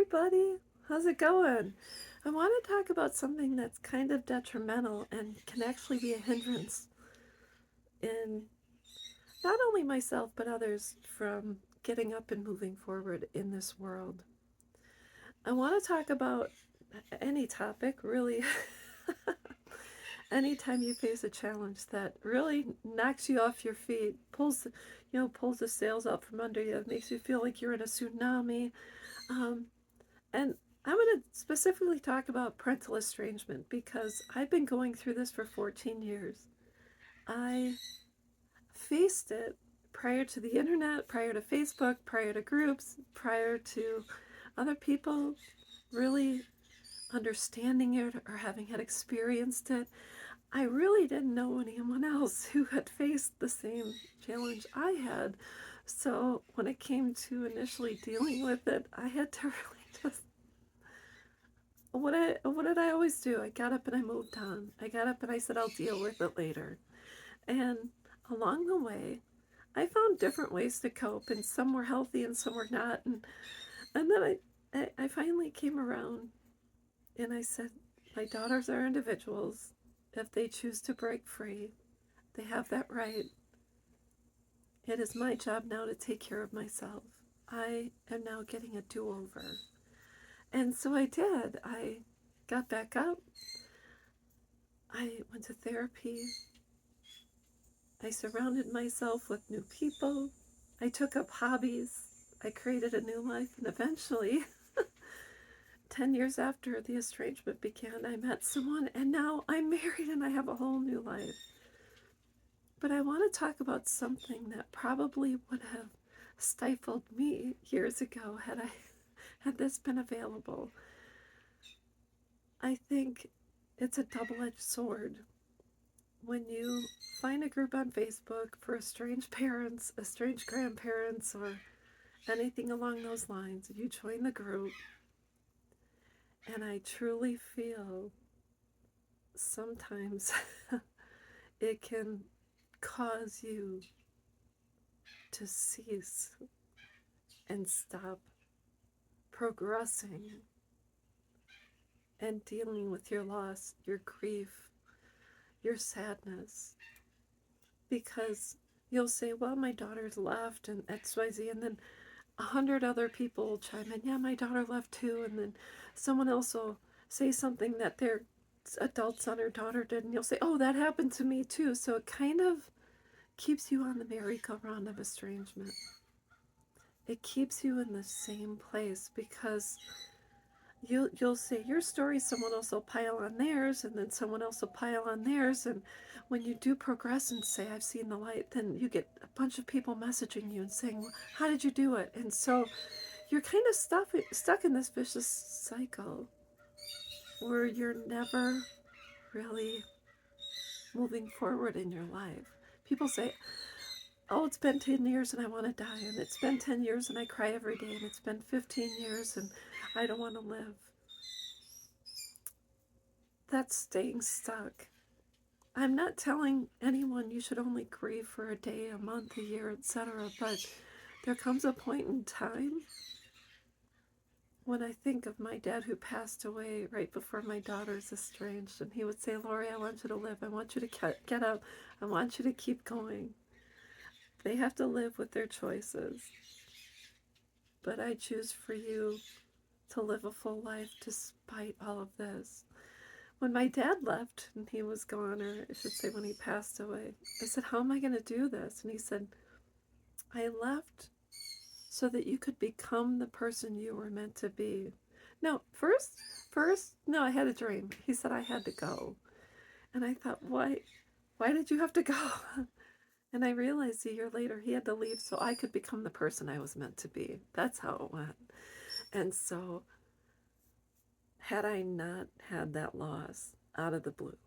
buddy. How's it going? I want to talk about something that's kind of detrimental and can actually be a hindrance in not only myself but others from getting up and moving forward in this world. I want to talk about any topic, really. Anytime you face a challenge that really knocks you off your feet, pulls the sails out from under you, makes you feel like you're in a tsunami. Um, And I'm going to specifically talk about parental estrangement because I've been going through this for 14 years. I faced it prior to the internet, prior to Facebook, prior to groups, prior to other people really understanding it or having had experienced it. I really didn't know anyone else who had faced the same challenge I had. So when it came to initially dealing with it, I had to really just what did I always do? I got up and I moved on. I got up and I said I'll deal with it later. And along the way, I found different ways to cope, and some were healthy and some were not. And then I finally came around and I said, my daughters are individuals. If they choose to break free, they have that right. It is my job now to take care of myself. I am now getting a do-over. And so I did. I got back up. I went to therapy. I surrounded myself with new people. I took up hobbies. I created a new life. And eventually, 10 years after the estrangement began, I met someone. And now I'm married and I have a whole new life. But I want to talk about something that probably would have stifled me years ago had this been available. I think it's a double-edged sword. When you find a group on Facebook for estranged parents, estranged grandparents, or anything along those lines, you join the group, and I truly feel sometimes it can cause you to cease and stop progressing and dealing with your loss, your grief, your sadness. Because you'll say, well, my daughter's left and XYZ, and then 100 other people will chime in, yeah, my daughter left too, and then someone else will say something that their adult son or daughter did, and you'll say, oh, that happened to me too. So it kind of keeps you on the merry-go-round of estrangement. It keeps you in the same place because you'll say your story, someone else will pile on theirs, and then someone else will pile on theirs, and when you do progress and say I've seen the light, then you get a bunch of people messaging you and saying, how did you do it? And so you're kind of stuck in this vicious cycle where you're never really moving forward in your life. People say, oh, it's been 10 years and I want to die, and it's been 10 years and I cry every day, and it's been 15 years and I don't want to live. That's staying stuck. I'm not telling anyone you should only grieve for a day, a month, a year, etc., but there comes a point in time when I think of my dad who passed away right before my daughter's estranged, and he would say, Lori, I want you to live. I want you to get up. I want you to keep going. They have to live with their choices. But I choose for you to live a full life despite all of this. When my dad left and he was gone, or I should say when he passed away, I said, how am I going to do this? And he said, I left so that you could become the person you were meant to be. No, no, I had a dream. He said I had to go. And I thought, why did you have to go? And I realized a year later he had to leave so I could become the person I was meant to be. That's how it went. And so had I not had that loss out of the blue,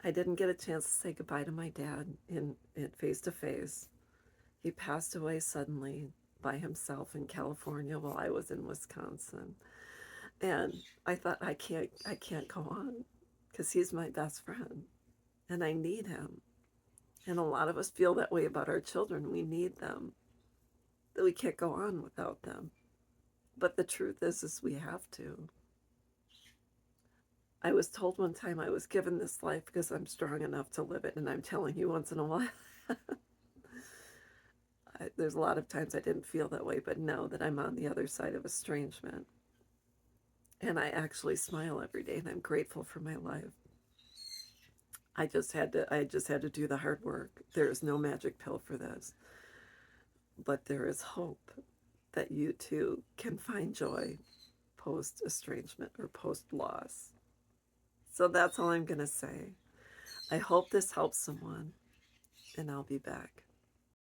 I didn't get a chance to say goodbye to my dad in face to face. He passed away suddenly by himself in California while I was in Wisconsin. And I thought, I can't go on because he's my best friend and I need him. And a lot of us feel that way about our children. We need them. That we can't go on without them. But the truth is we have to. I was told one time I was given this life because I'm strong enough to live it, and I'm telling you once in a while, there's a lot of times I didn't feel that way, but know that I'm on the other side of estrangement. And I actually smile every day, and I'm grateful for my life. I just had to do the hard work. There is no magic pill for this. But there is hope that you too can find joy post estrangement or post loss. So that's all I'm going to say. I hope this helps someone, and I'll be back.